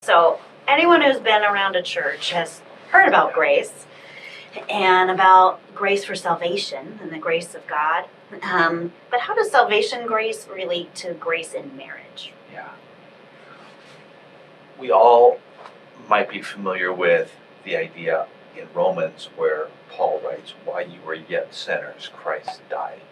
So anyone who's been around a church has heard about grace and about grace for salvation and the grace of God. But how does salvation grace relate to grace in marriage? Yeah. We all might be familiar with the idea in Romans where Paul writes, while you were yet sinners, Christ died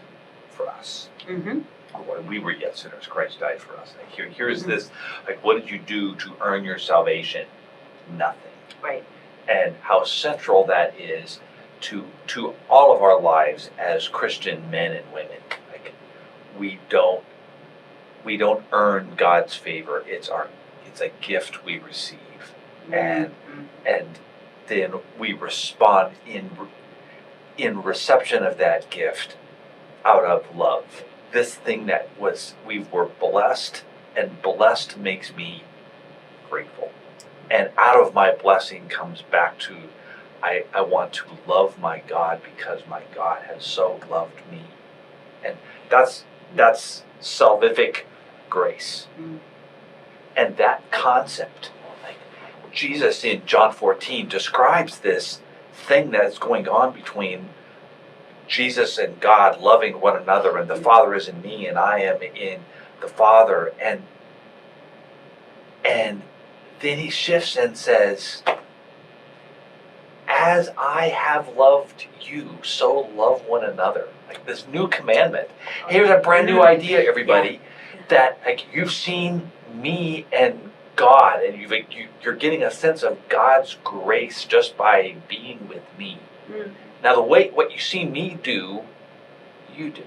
for us. Mm-hmm. Or while we were yet sinners, Christ died for us. Like here's this, like, what did you do to earn your salvation? Nothing. Right. And how central that is to all of our lives as Christian men and women. Like, we don't earn God's favor. It's a gift we receive. And then we respond in reception of that gift out of love. This thing that we were blessed, and blessed makes me grateful. And out of my blessing comes back to, I want to love my God because my God has so loved me. And that's salvific grace. And that concept, like Jesus in John 14 describes this thing that's going on between Jesus and God loving one another, and the Father is in me and I am in the Father. And then he shifts and says, as I have loved you, so love one another. Like this new commandment. Here's a brand new idea, everybody, that like you've seen me and God, and you're getting a sense of God's grace just by being with me. Now what you see me do, you do.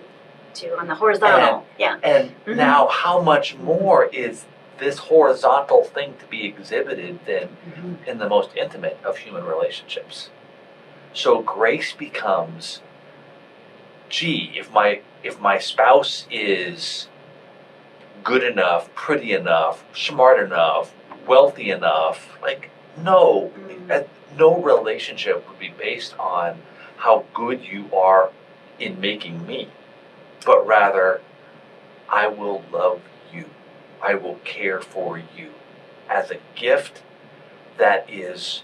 Too, on the horizontal, And now how much more is this horizontal thing to be exhibited than in the most intimate of human relationships? So grace becomes, gee, if my spouse is good enough, pretty enough, smart enough, wealthy enough, like no relationship would be based on how good you are in making me, but rather I will love you. I will care for you as a gift that is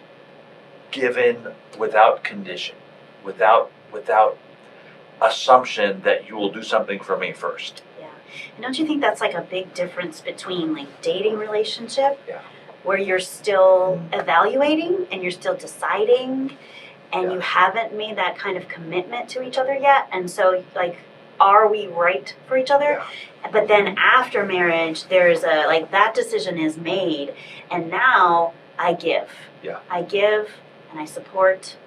given without condition, without assumption that you will do something for me first. Yeah. And don't you think that's like a big difference between like dating relationship, where you're still evaluating and you're still deciding and you haven't made that kind of commitment to each other yet, and so like, are we right for each other? But then after marriage, there's a, like, that decision is made, and now I give. I give, and I support,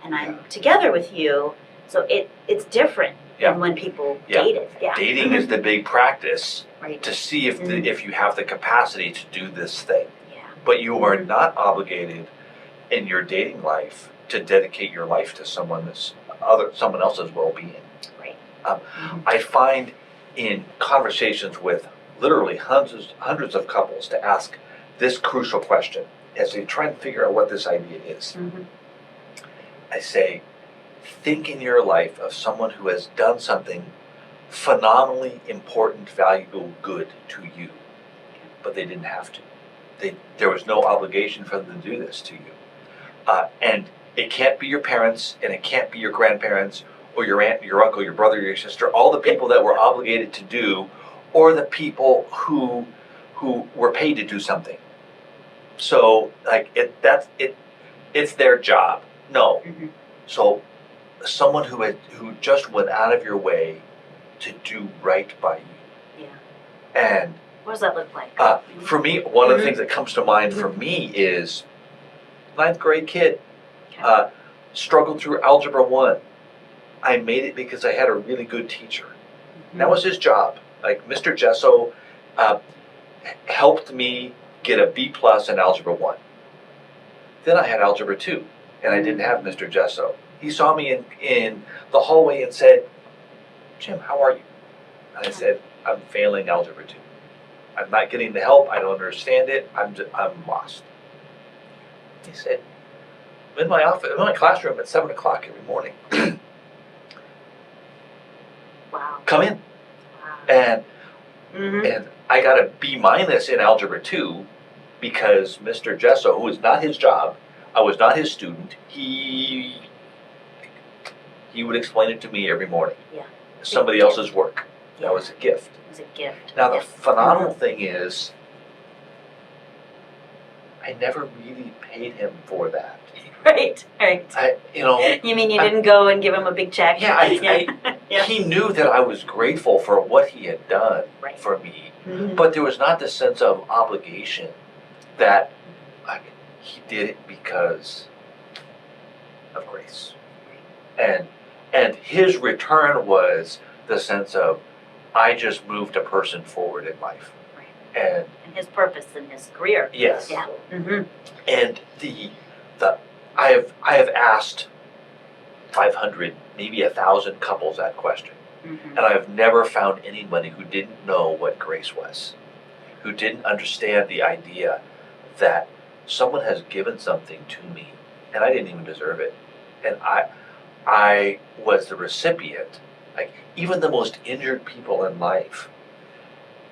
and I'm together with you. So it's different than when people dated. Dating is the big practice to see if you have the capacity to do this thing. But you are not obligated in your dating life to dedicate your life to someone else's well-being. I find in conversations with literally hundreds of couples to ask this crucial question as they try and figure out what this idea is. I say, think in your life of someone who has done something phenomenally important, valuable, good to you, but they didn't have to. There was no obligation for them to do this to you. And it can't be your parents, and it can't be your grandparents, or your aunt, your uncle, your brother, your sister, all the people that were obligated to do, or the people who were paid to do something. So like it's their job. No. So someone who just went out of your way to do right by you. And what does that look like? For me, one of the things that comes to mind for me is 9th grade kid, struggled through Algebra 1. I made it because I had a really good teacher. That was his job. Like Mr. Gesso helped me get a B+ in Algebra 1. Then I had Algebra 2, and I didn't have Mr. Gesso. He saw me in the hallway and said, Jim, how are you? And I said, I'm failing Algebra 2. I'm not getting the help. I don't understand it. I'm lost. He said, I'm in my office, I'm in my classroom at 7 o'clock every morning. Wow. Come in. Wow. And I got a B- in Algebra 2, because Mr. Gesso, who was not his job, I was not his student, he would explain it to me every morning. Yeah. Somebody else's work. Yeah. That was a gift. It was a gift. Now the Yeah. phenomenal thing is, I never really paid him for that. Right. You mean you didn't go and give him a big check? Yeah, Yeah. he knew that I was grateful for what he had done Right. for me, Mhm. but there was not this sense of obligation that he did it because of grace. And his return was the sense of, I just moved a person forward in life. Right. And his purpose in his career. yes. Yeah. Mm-hmm. And I have asked 500, maybe 1,000 couples that question. Mm-hmm. And I've never found anybody who didn't know what grace was, who didn't understand the idea that someone has given something to me and I didn't even deserve it. And I was the recipient. Like, even the most injured people in life,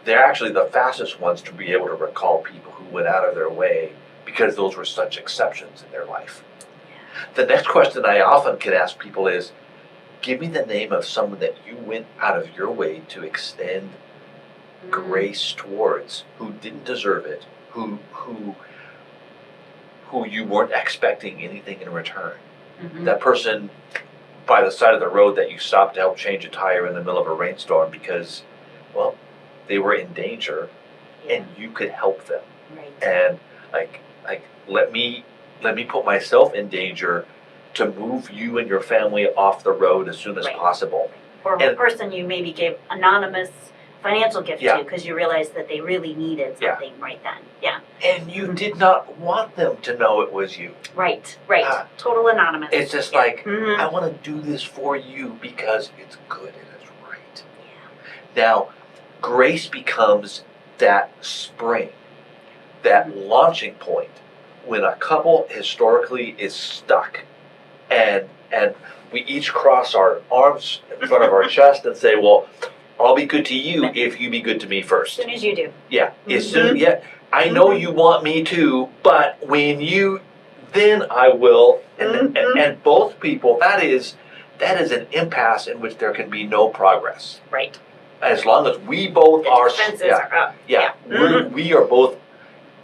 they're actually the fastest ones to be able to recall people who went out of their way because those were such exceptions in their life. The next question I often can ask people is, give me the name of someone that you went out of your way to extend grace towards, who didn't deserve it, who you weren't expecting anything in return. Mm-hmm. That person by the side of the road that you stopped to help change a tire in the middle of a rainstorm because, well, they were in danger and you could help them. Right. And like let me put myself in danger to move you and your family off the road as soon as Right. possible. Or a person you maybe gave anonymous financial gift to because you realized that they really needed something right then. Yeah. And you did not want them to know it was you. Right. Total anonymous. It's just like, I want to do this for you because it's good and it's right. Yeah. Now, grace becomes that spring, that launching point when a couple historically is stuck and we each cross our arms in front of our chest and say, well, I'll be good to you if you be good to me first. As soon as you do. Yeah. I know you want me to, but when you, then I will. And both people, that is an impasse in which there can be no progress. Right. As long as we both are. Defenses are up. Yeah. We are both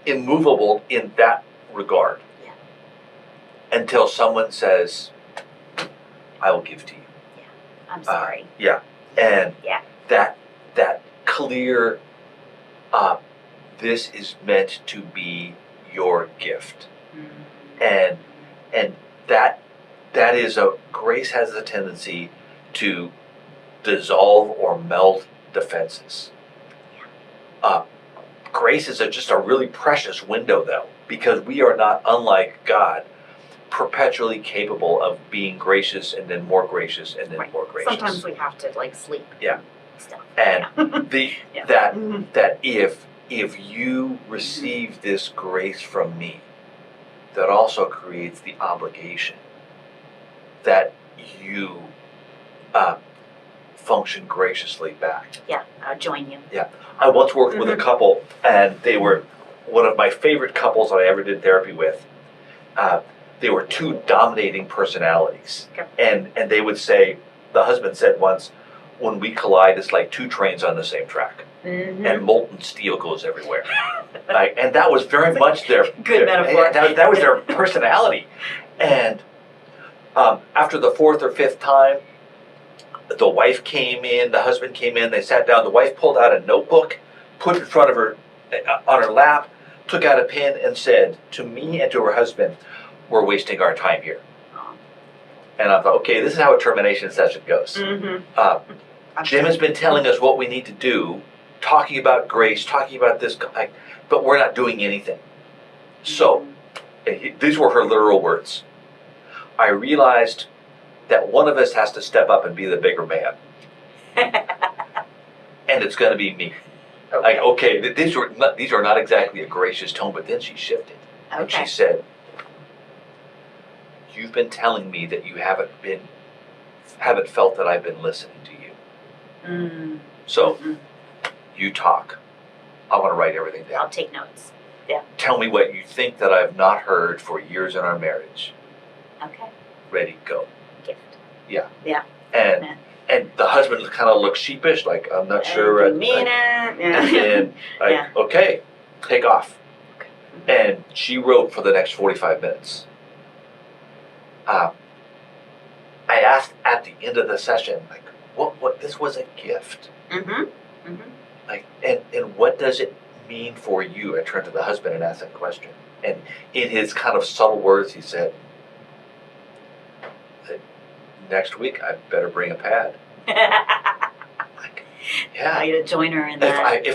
immovable in that regard. Yeah. Until someone says, I will give to you. Yeah. I'm sorry. And that clear, this is meant to be your gift. And that is grace has a tendency to dissolve or melt defenses. Grace is just a really precious window, though, because we are not, unlike God, perpetually capable of being gracious and then more gracious and then more gracious. Sometimes we have to sleep. Yeah. Stuff. And that if you receive this grace from me, that also creates the obligation that you function graciously back. Yeah, I'll join you. Yeah. I once worked with a couple, and they were one of my favorite couples I ever did therapy with. They were two dominating personalities. Okay. And they would say, the husband said once, when we collide, it's like two trains on the same track. And molten steel goes everywhere. And that was very much their metaphor. That was their personality. And after the fourth or fifth time, the wife came in, the husband came in, they sat down, the wife pulled out a notebook, put it in front of her, on her lap, took out a pen and said to me and to her husband, we're wasting our time here. And I thought, okay, this is how a termination session goes. Jim has been telling us what we need to do, talking about grace, talking about this, but we're not doing anything. So, these were her literal words. I realized that one of us has to step up and be the bigger man. And it's going to be me. Okay, these are not exactly a gracious tone, but then she shifted. Okay. And she said, you've been telling me that you haven't felt that I've been listening to you. So, you talk. I want to write everything down. I'll take notes. Yeah. Tell me what you think that I've not heard for years in our marriage. Okay. Ready, go. Gift. Yeah. Yeah. And the husband kind of looks sheepish, like, I'm not sure. I mean it. Yeah. And okay, take off. Okay. And she wrote for the next 45 minutes. I asked at the end of the session, like, what this was a gift. Mm-hmm. Mm-hmm. Like, and what does it mean for you? I turned to the husband and asked that question. And in his kind of subtle words, he said, next week I better bring a pad. Like, yeah. I to join her in that.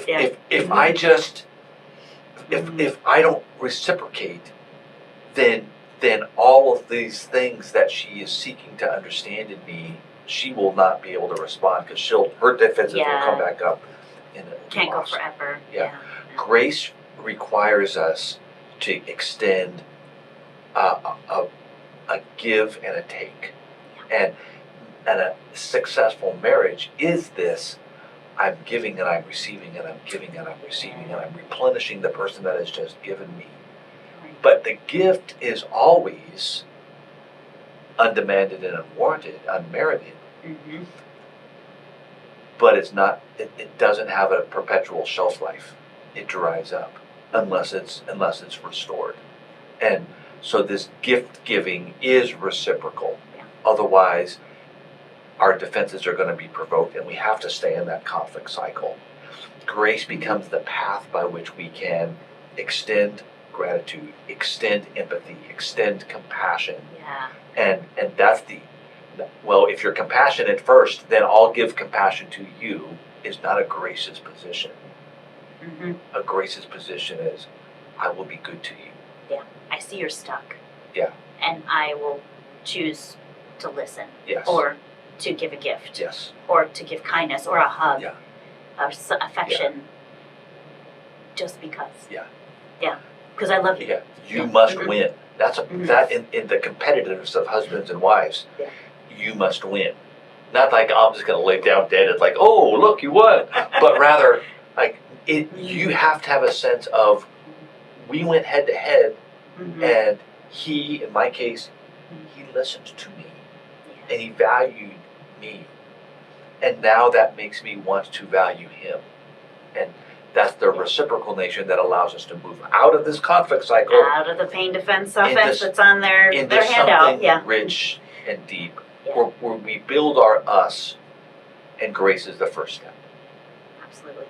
If I just if I don't reciprocate, then all of these things that she is seeking to understand in me, she will not be able to respond because her defenses will come back up. And can't go forever. Yeah. Grace requires us to extend a give and a take. And a successful marriage is this: I'm giving and I'm receiving and I'm giving and I'm receiving and I'm replenishing the person that has just given me. Right. But the gift is always undemanded and unwarranted, unmerited. Mm-hmm. But it's not. It doesn't have a perpetual shelf life. It dries up unless it's restored. And so this gift giving is reciprocal. Otherwise, our defenses are going to be provoked, and we have to stay in that conflict cycle. Grace becomes the path by which we can extend gratitude, extend empathy, extend compassion. Yeah. And that's if you're compassionate first, then I'll give compassion to you is not a gracious position. Mm-hmm. A gracious position is, I will be good to you. Yeah. I see you're stuck. Yeah. And I will choose to listen. Yes. Or to give a gift. Yes. Or to give kindness or a hug. Yeah. Or affection. Just because. Yeah. Yeah. Because I love you. Yeah. You must win. That's that in the competitiveness of husbands and wives. Yeah. You must win. Not like I'm just going to lay down dead. It's like, oh, look, you won. But rather, like you have to have a sense of, we went head to head, and he, in my case, he listened to me, and he valued me, and now that makes me want to value him, and that's the reciprocal nature that allows us to move out of this conflict cycle, out of the pain defense offense that's on their handout, something rich and deep, where we build our us, and grace is the first step. Absolutely.